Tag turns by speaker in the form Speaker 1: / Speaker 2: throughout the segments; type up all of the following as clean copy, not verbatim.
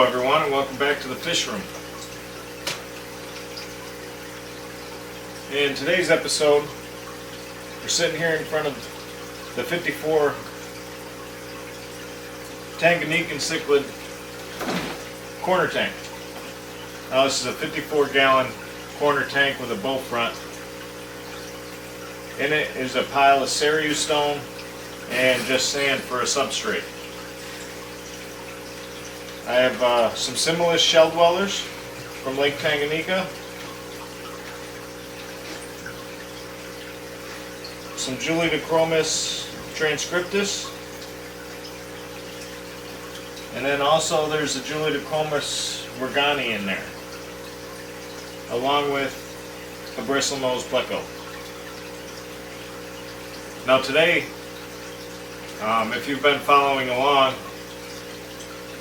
Speaker 1: Hello everyone, and welcome back to the Fishroom. In today's episode, we're sitting here in front of the 54 Tanganyika cichlid corner tank. Now this is a 54-gallon corner tank with a bow front. In it is a pile of Cereus stone and just sand for a substrate. I have some Similis shell dwellers from Lake Tanganyika, some Julidachromis transcriptus, and then also there's a Julidachromis wergani in there, along with a bristlenose pleco. Now today, if you've been following along,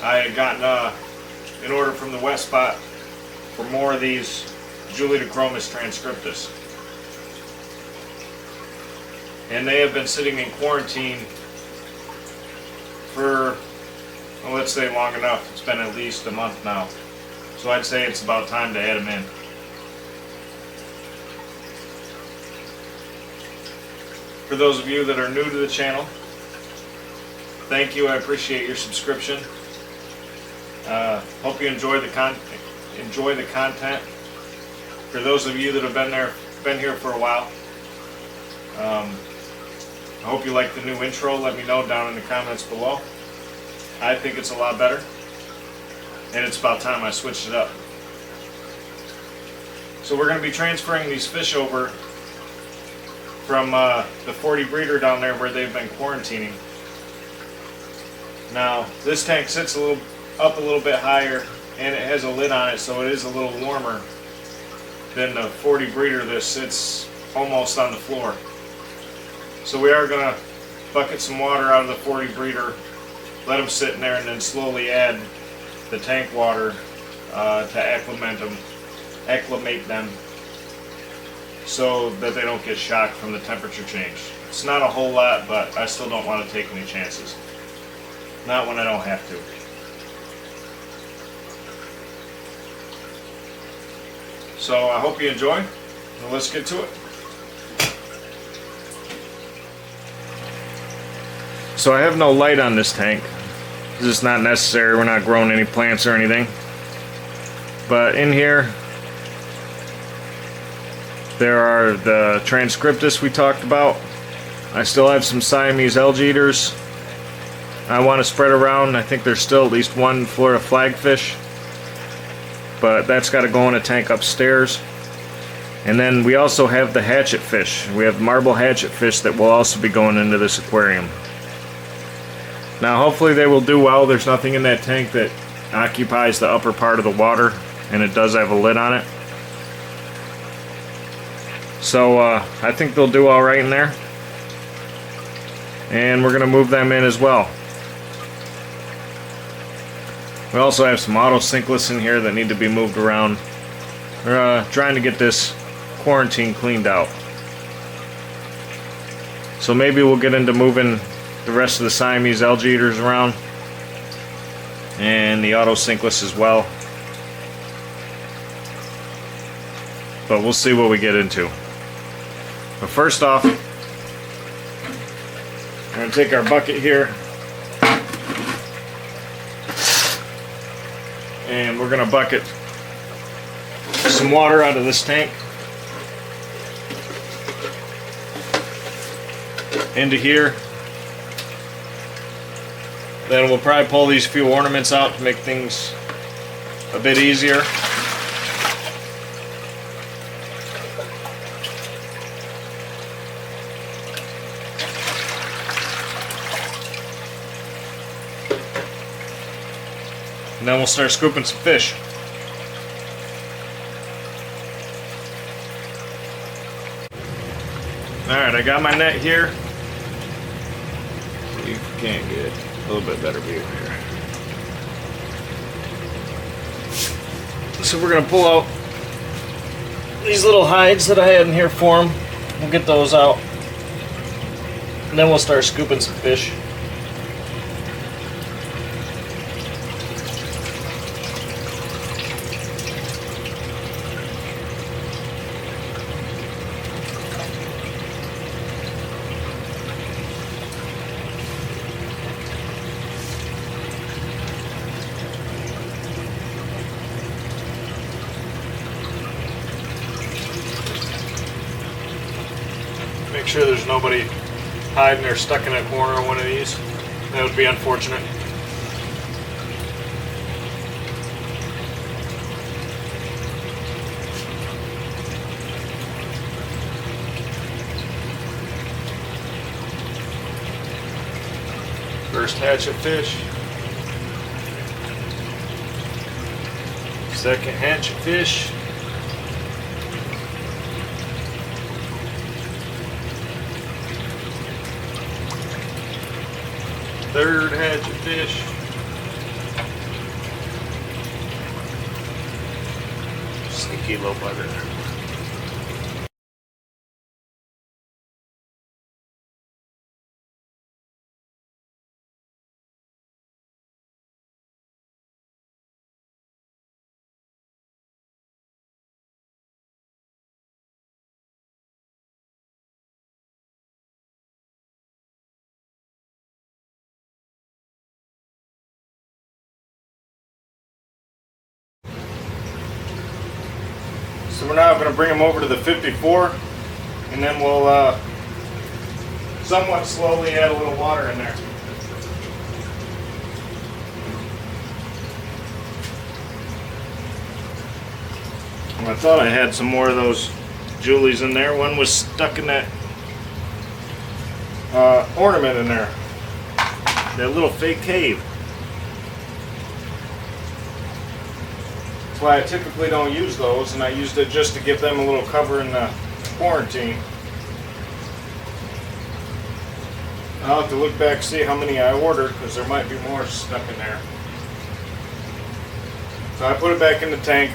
Speaker 1: I had gotten an order from the West Spot for more of these Julidachromis transcriptus. And they have been sitting in quarantine for, well, let's say long enough. It's been at least a month now. So I'd say it's about time to add them in. For those of you that are new to the channel, thank you. I appreciate your subscription. Hope you enjoy the content. For those of you that have been here for a while, I hope you like the new intro. Let me know down in the comments below. I think it's a lot better, and it's about time I switched it up. So we're going to be transferring these fish over from the 40 breeder down there where they've been quarantining. Now this tank sits up a little bit higher, and it has a lid on it, so it is a little warmer than the 40 breeder that sits almost on the floor. So we are going to bucket some water out of the 40 breeder, let them sit in there, and then slowly add the tank water to acclimate them so that they don't get shocked from the temperature change. It's not a whole lot, but I still don't want to take any chances. Not when I don't have to. So I hope you enjoy, and let's get to it. So I have no light on this tank. This is not necessary. We're not growing any plants or anything. But in here, there are the transcriptus we talked about. I still have some Siamese algae eaters I want to spread around. I think there's still at least one Florida flagfish, but that's got to go in a tank upstairs. And then we also have the hatchet fish. We have marble hatchet fish that will also be going into this aquarium. Now hopefully they will do well. There's nothing in that tank that occupies the upper part of the water, and it does have a lid on it. So I think they'll do all right in there. And we're going to move them in as well. We also have some autosynclus in here that need to be moved around. We're trying to get this quarantine cleaned out. So maybe we'll get into moving the rest of the Siamese algae eaters around, and the autosynclus as well. But we'll see what we get into. But first off, we're going to take our bucket here, and we're going to bucket some water out of this tank into here. Then we'll probably pull these few ornaments out to make things a bit easier. And then we'll start scooping some fish. Alright, I got my net here. See if we can't get a little bit better view here. So we're going to pull out these little hides that I had in here for them. We'll get those out. And then we'll start scooping some fish. Make sure there's nobody hiding or stuck in a corner of one of these. That would be unfortunate. First hatch of fish. Second hatch of fish. Third hatch of fish. Sneaky little bugger. So we're now going to bring them over to the 54, and then we'll somewhat slowly add a little water in there. And I thought I had some more of those Julies in there. One was stuck in that ornament in there, that little fake cave. That's why I typically don't use those, and I used it just to give them a little cover in the quarantine. I'll have to look back, see how many I ordered, because there might be more stuck in there. So I put it back in the tank.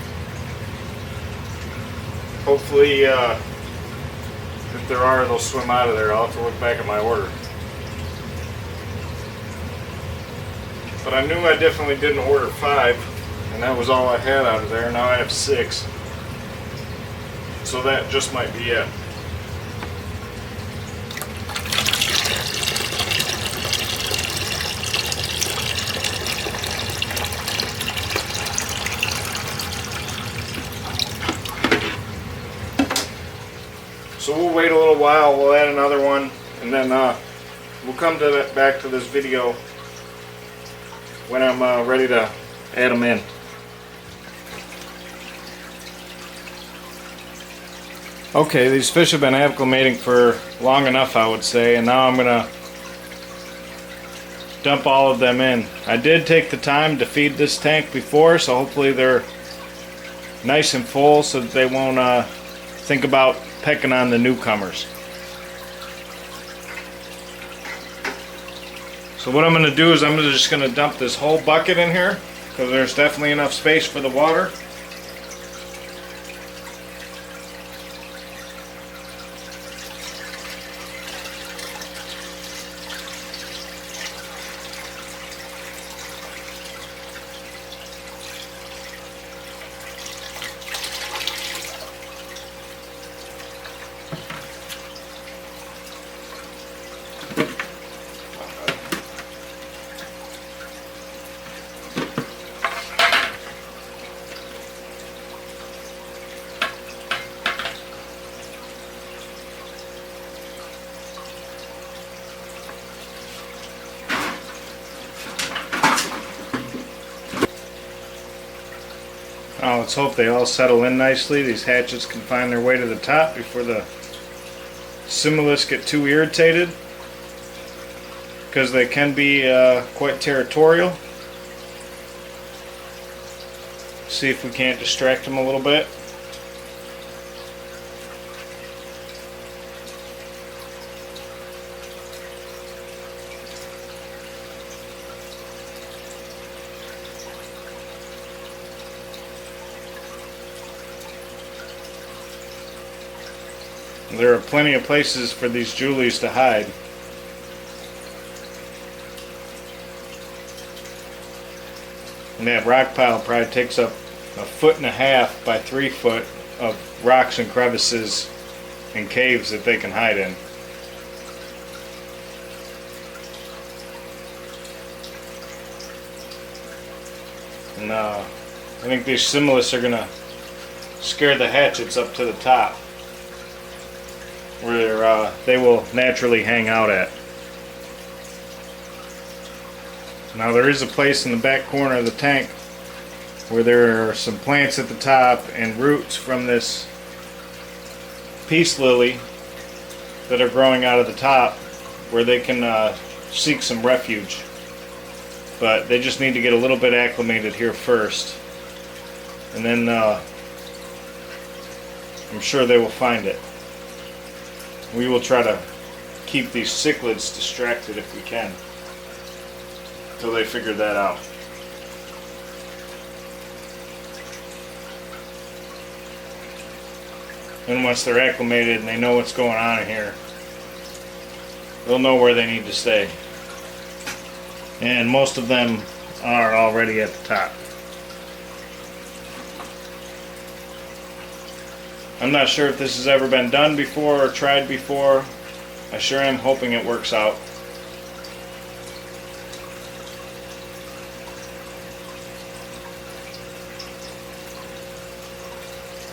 Speaker 1: Hopefully, if there are, they'll swim out of there. I'll have to look back at my order. But I knew I definitely didn't order 5, and that was all I had out of there. Now I have 6. So that just might be it. So we'll wait a little while, we'll add another one, and then we'll come to that, back to this video when I'm ready to add them in. Okay, these fish have been acclimating for long enough, I would say, and now I'm going to dump all of them in. I did take the time to feed this tank before, so hopefully they're nice and full so that they won't think about pecking on the newcomers. So what I'm going to do is I'm just going to dump this whole bucket in here, because there's definitely enough space for the water. Now let's hope they all settle in nicely. These hatchets can find their way to the top before the Similis get too irritated, because they can be quite territorial. See if we can't distract them a little bit. There are plenty of places for these Julies to hide. And that rock pile probably takes up 1.5 feet by 3 foot of rocks and crevices and caves that they can hide in. And I think these Similis are going to scare the hatchets up to the top. where they will naturally hang out at. Now there is a place in the back corner of the tank where there are some plants at the top and roots from this peace lily that are growing out of the top where they can seek some refuge. But they just need to get a little bit acclimated here first, and then I'm sure they will find it. We will try to keep these cichlids distracted if we can until they figure that out. And once they're acclimated and they know what's going on in here, they'll know where they need to stay. And most of them are already at the top. I'm not sure if this has ever been done before or tried before. I sure am hoping it works out.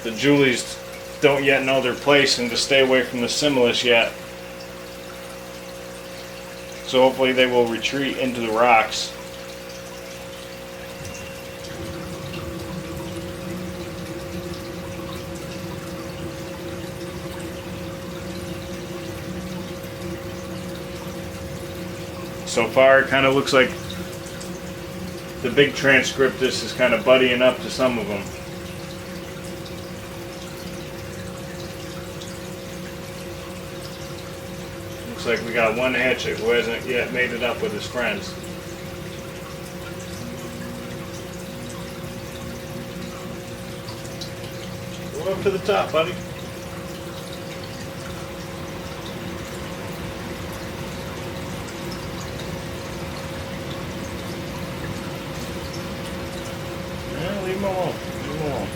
Speaker 1: The Julies don't yet know their place and to stay away from the Similis yet. So hopefully they will retreat into the rocks. So far it kind of looks like the big Transcriptus is kind of buddying up to some of them. Looks like we got one hatchet who hasn't yet made it up with his friends. Go up to the top, buddy. Yeah, leave him alone. Leave him alone.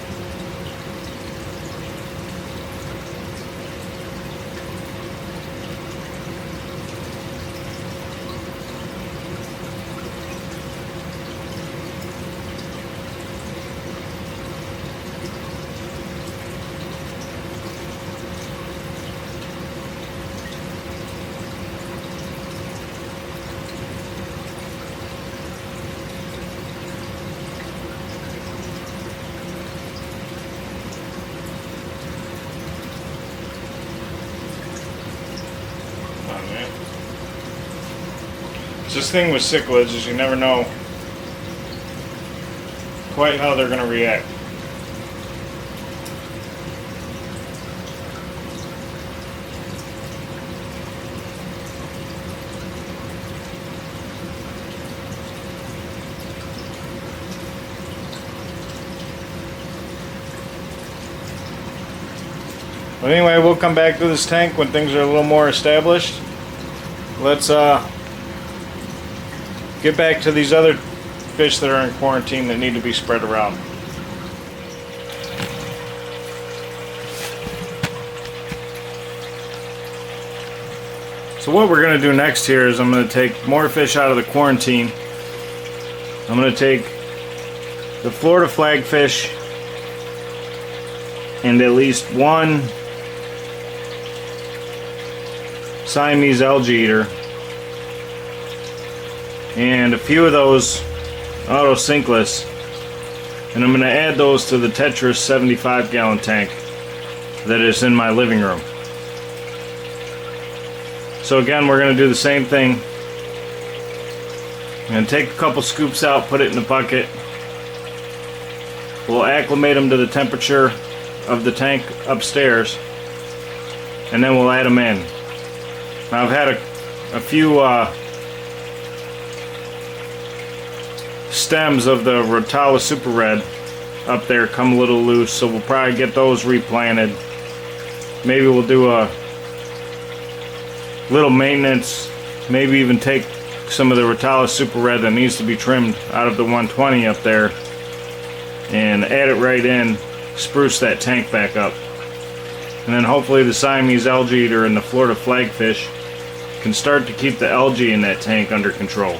Speaker 1: This thing with cichlids is you never know quite how they're going to react. But anyway, we'll come back to this tank when things are a little more established. Let's get back to these other fish that are in quarantine that need to be spread around. So what we're going to do next here is I'm going to take more fish out of the quarantine. I'm going to take the Florida flagfish and at least one Siamese algae eater and a few of those autocinclus, and I'm going to add those to the tetra 75-gallon tank that is in my living room. So again, we're going to do the same thing. I'm going to take a couple scoops out, put it in the bucket. We'll acclimate them to the temperature of the tank upstairs, and then we'll add them in. Now I've had a few stems of the Rotala Super Red up there come a little loose, so we'll probably get those replanted. Maybe we'll do a little maintenance, maybe even take some of the Rotala Super Red that needs to be trimmed out of the 120 up there and add it right in, spruce that tank back up. And then hopefully the Siamese algae eater and the Florida flagfish can start to keep the algae in that tank under control.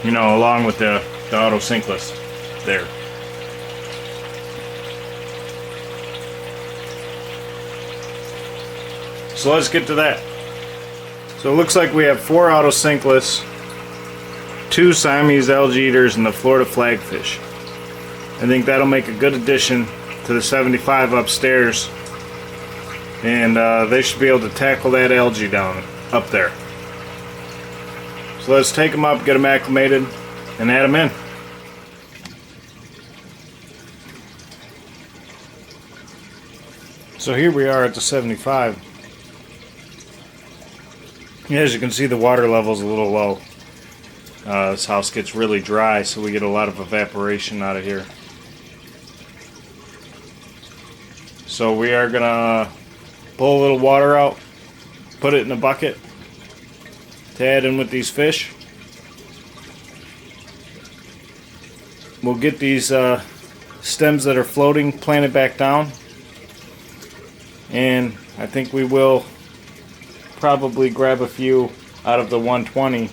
Speaker 1: You know, along with the autocinclus there. So let's get to that. So it looks like we have 4 auto sinkless, 2 Siamese algae eaters, and the Florida flagfish. I think that'll make a good addition to the 75 upstairs, and they should be able to tackle that algae down up there. So let's take them up, get them acclimated, and add them in. So here we are at the 75. As you can see, the water level is a little low. This house gets really dry, so we get a lot of evaporation out of here. So we are gonna pull a little water out, put it in a bucket to add in with these fish. We'll get these stems that are floating planted back down, and I think we will probably grab a few out of the 120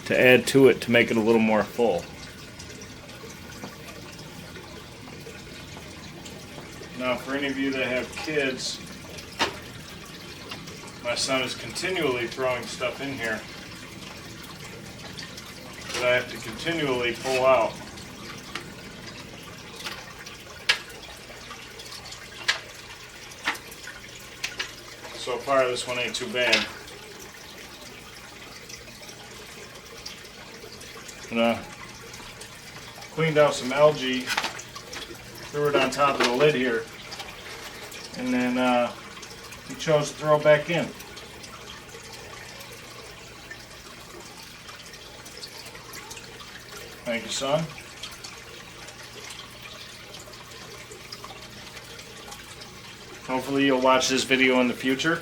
Speaker 1: to add to it to make it a little more full. Now, for any of you that have kids, my son is continually throwing stuff in here that I have to continually pull out. So far, this one ain't too bad. Cleaned out some algae, threw it on top of the lid here, and then he chose to throw it back in. Thank you, son. Hopefully you'll watch this video in the future.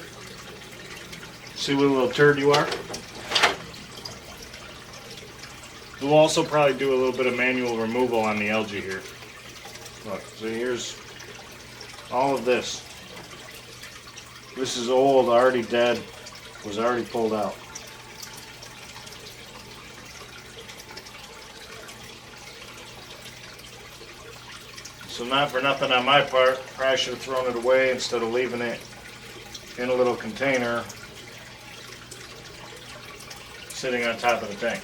Speaker 1: See what a little turd you are. We'll also probably do a little bit of manual removal on the algae here. Look, so here's all of this. This is old, already dead, was already pulled out. So not for nothing on my part, probably should have thrown it away instead of leaving it in a little container sitting on top of the tank.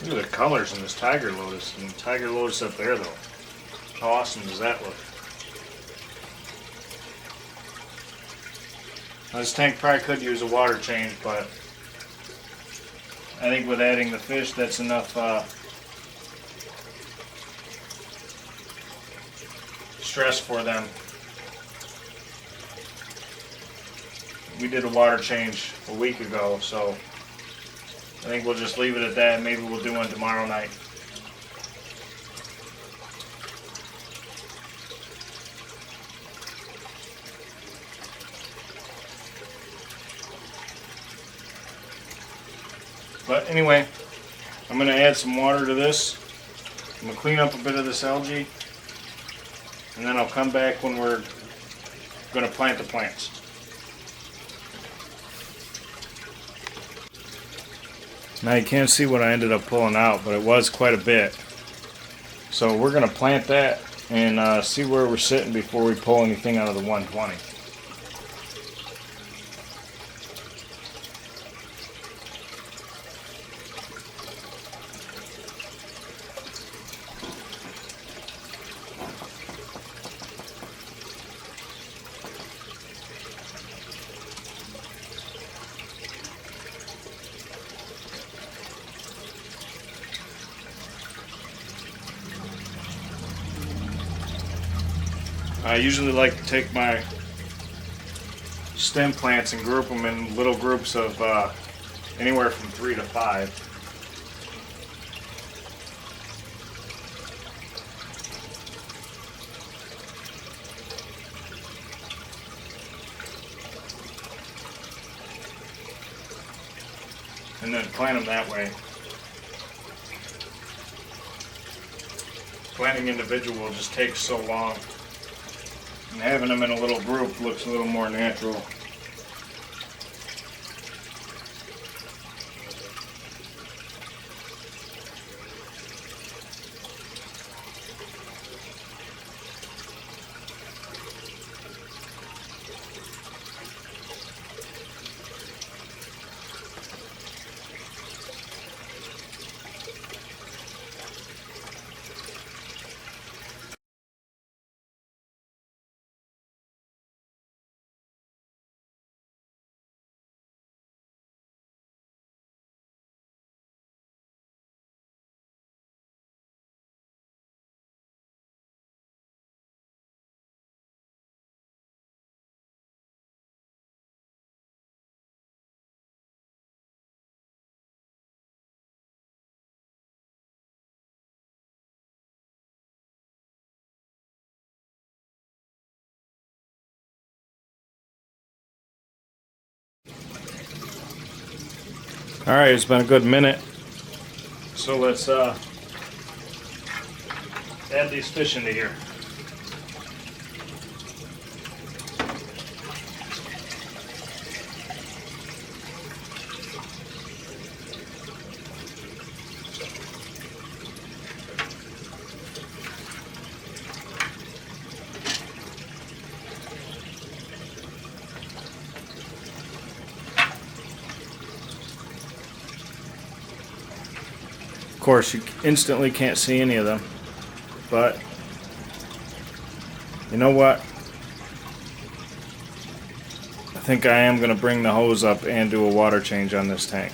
Speaker 1: Look at the colors in this tiger lotus, and tiger lotus up there though. How awesome does that look? Now, this tank probably could use a water change, but I think with adding the fish, that's enough stress for them. We did a water change a week ago, so I think we'll just leave it at that. Maybe we'll do one tomorrow night. But anyway, I'm going to add some water to this. I'm going to clean up a bit of this algae, and then I'll come back when we're going to plant the plants. Now you can't see what I ended up pulling out, but it was quite a bit. So we're going to plant that and see where we're sitting before we pull anything out of the 120. I usually like to take my stem plants and group them in little groups of anywhere from 3 to 5. And then plant them that way. Planting individual just takes so long. And having them in a little group looks a little more natural. Alright, it's been a good minute. So let's add these fish into here. Of course, you instantly can't see any of them, but you know what? I think I am going to bring the hose up and do a water change on this tank.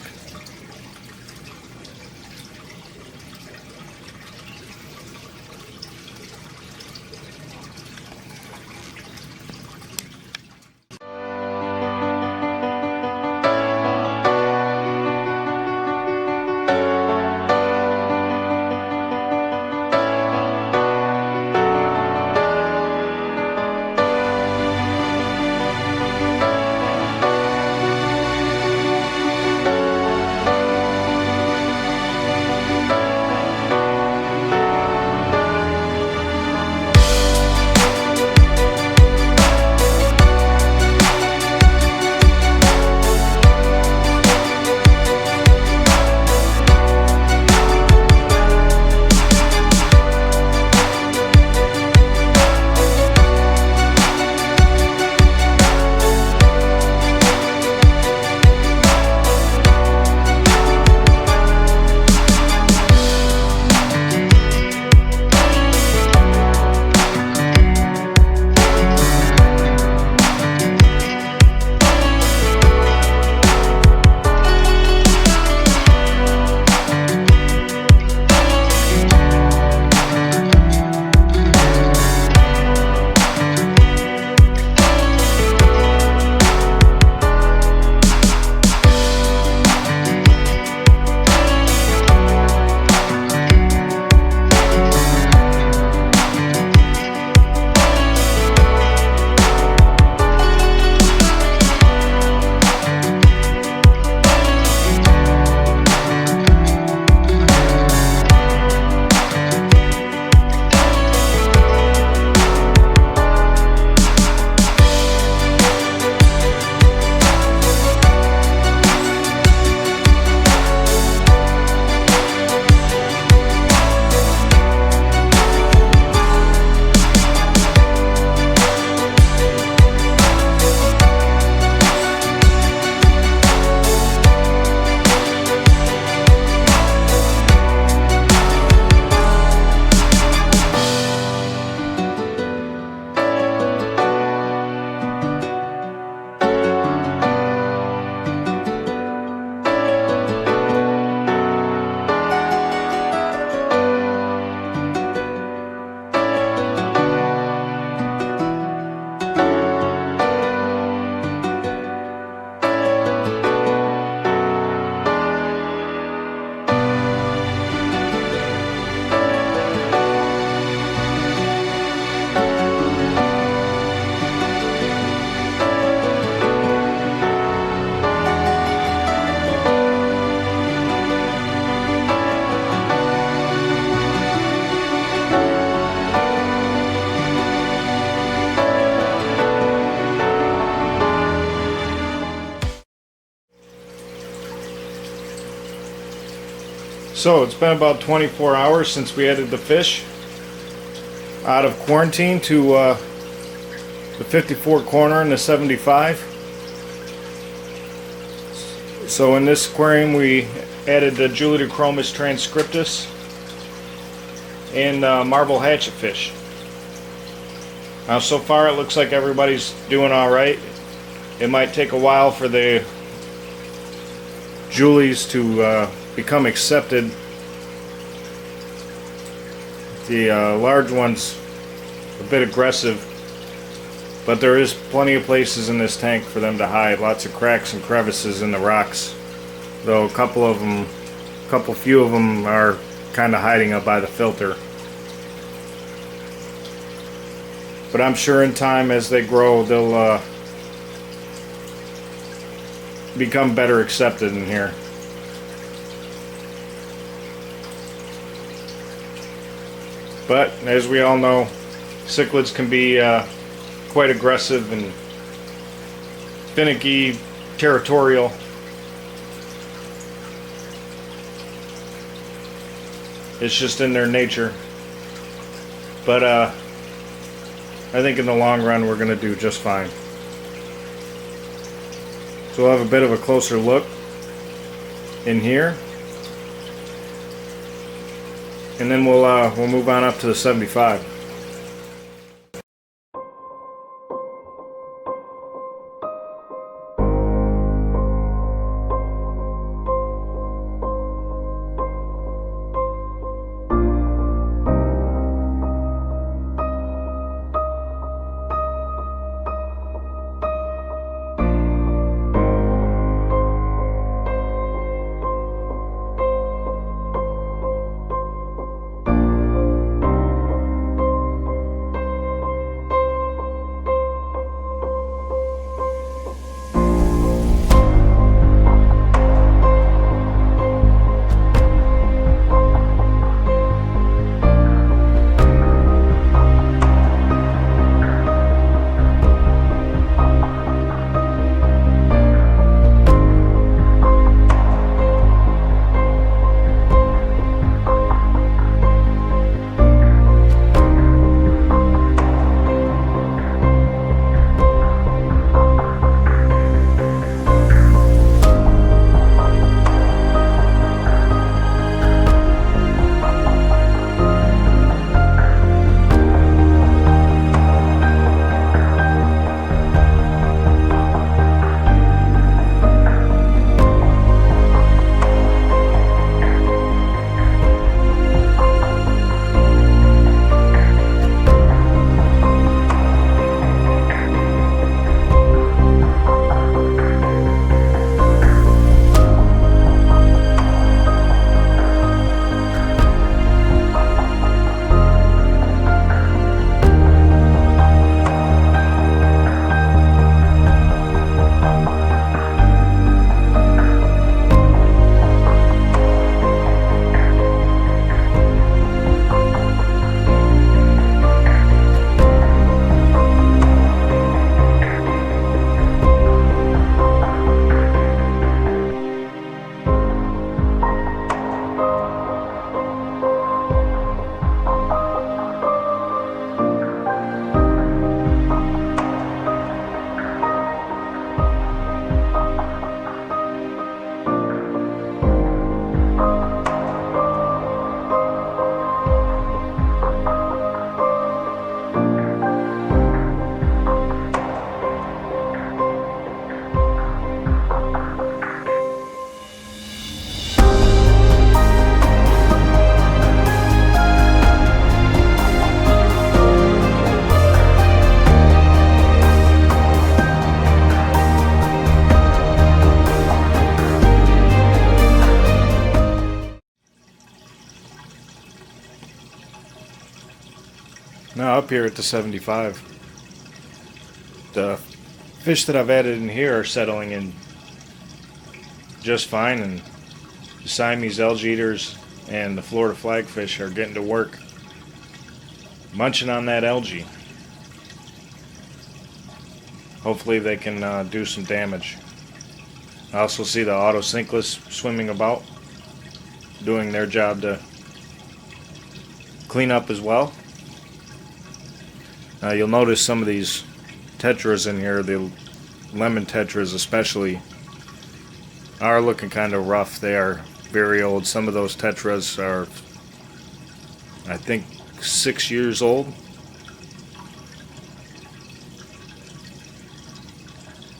Speaker 1: So it's been about 24 hours since we added the fish out of quarantine to the 54 corner and the 75. So in this aquarium we added the Juliochromis transcriptus and marble hatchetfish. Now so far it looks like everybody's doing alright. It might take a while for the Julies to become accepted. The large one's a bit aggressive, but there is plenty of places in this tank for them to hide. Lots of cracks and crevices in the rocks, though a few of them are kind of hiding up by the filter. But I'm sure in time, as they grow, they'll become better accepted in here. But as we all know, cichlids can be quite aggressive and finicky, territorial. It's just in their nature. But I think in the long run we're going to do just fine. So we'll have a bit of a closer look in here. And then we'll move on up to the 75. Now up here at the 75, the fish that I've added in here are settling in just fine, and the Siamese algae eaters and the Florida flagfish are getting to work munching on that algae. Hopefully they can do some damage. I also see the autosynclus swimming about, doing their job to clean up as well. You'll notice some of these tetras in here, the lemon tetras especially, are looking kind of rough. They are very old. Some of those tetras are, I think, 6 years old.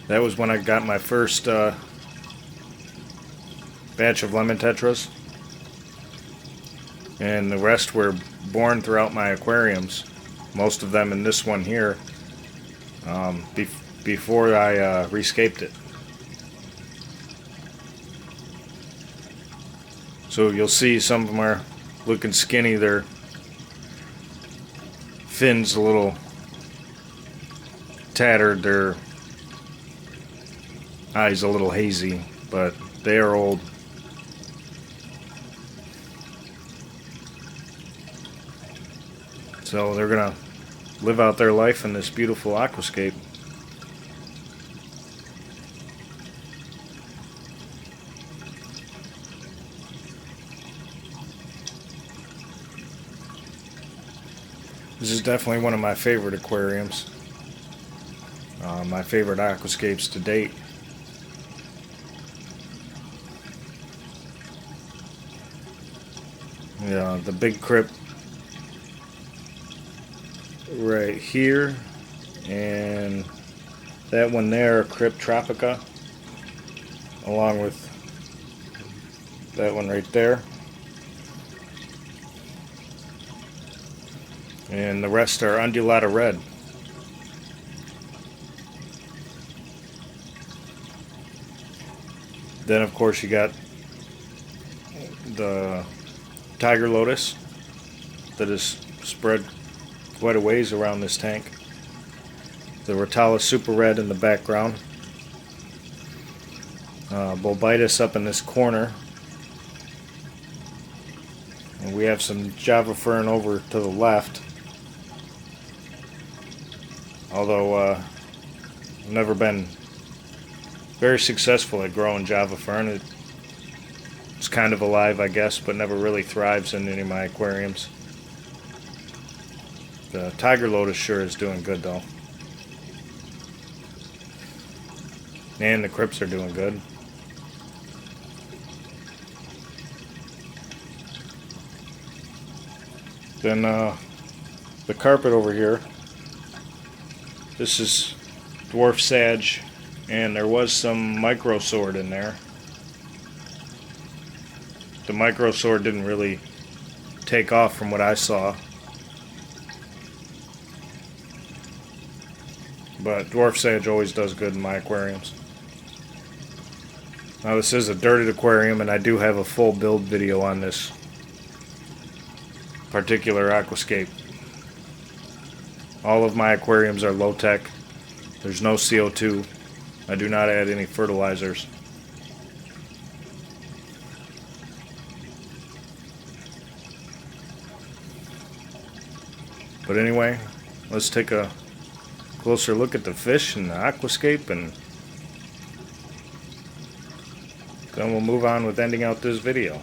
Speaker 1: That was when I got my first batch of lemon tetras, and the rest were born throughout my aquariums, most of them in this one here, before I rescaped it. So you'll see some of them are looking skinny, their fins a little tattered, their eyes a little hazy, but they are old. So they're gonna live out their life in this beautiful aquascape. This is definitely one of my favorite aquariums. My favorite aquascapes to date. Yeah, the big crypt right here, and that one there, Crypt Tropica, along with that one right there, and the rest are Undulata Red. Then of course you got the Tiger Lotus that is spread quite a ways around this tank. The Rotala Super Red in the background. Bulbitis up in this corner. And we have some Java Fern over to the left. Although I've never been very successful at growing Java Fern. It's kind of alive, I guess, but never really thrives in any of my aquariums. The Tiger Lotus sure is doing good though. And the crypts are doing good. Then the carpet over here. This is dwarf sage, and there was some micro sword in there. The micro sword didn't really take off from what I saw. But dwarf sage always does good in my aquariums. Now this is a dirted aquarium, and I do have a full build video on this particular aquascape. All of my aquariums are low tech. There's no CO2. I do not add any fertilizers. But anyway, let's take a closer look at the fish and the aquascape, and then we'll move on with ending out this video.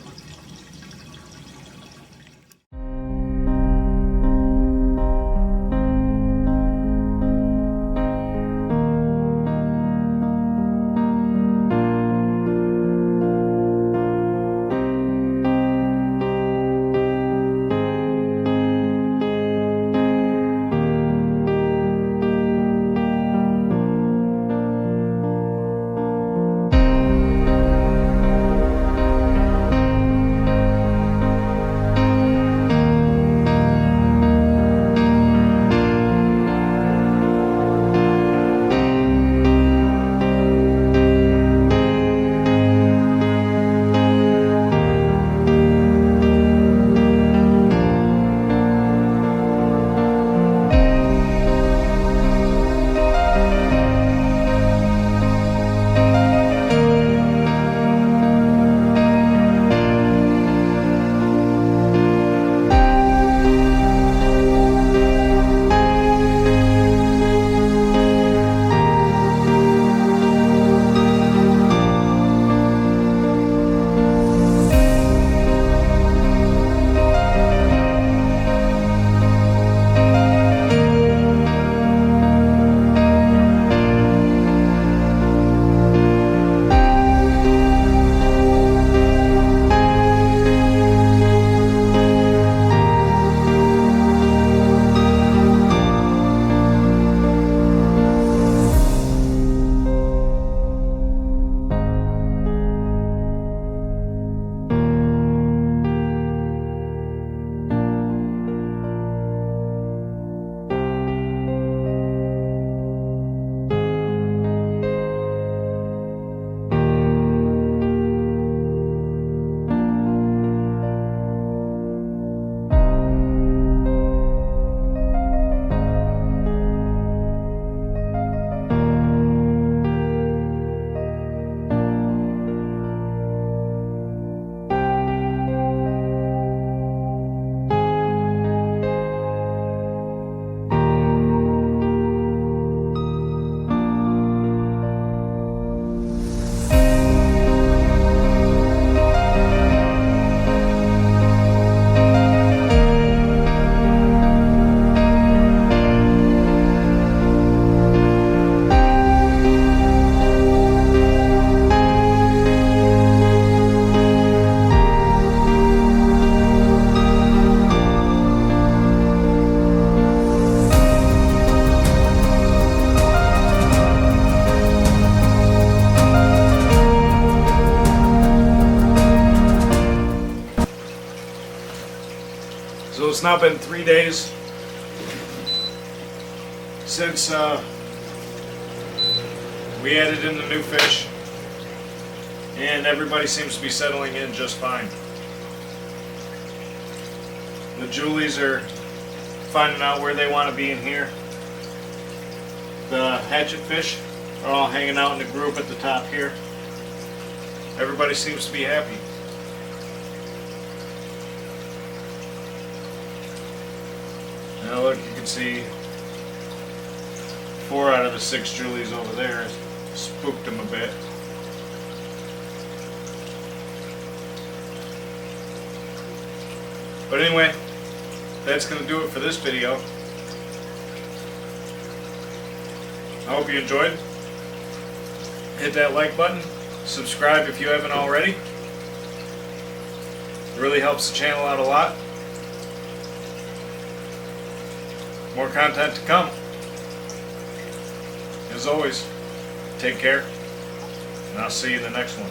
Speaker 1: it's now been 3 days since we added in the new fish, and everybody seems to be settling in just fine. The Julies are finding out where they want to be in here. The hatchet fish are all hanging out in a group at the top here. Everybody seems to be happy. Now look, you can see 4 out of the 6 Julies over there. Spooked them a bit. But anyway, that's going to do it for this video. I hope you enjoyed. Hit that like button. Subscribe if you haven't already. It really helps the channel out a lot. More content to come. As always, take care, and I'll see you in the next one.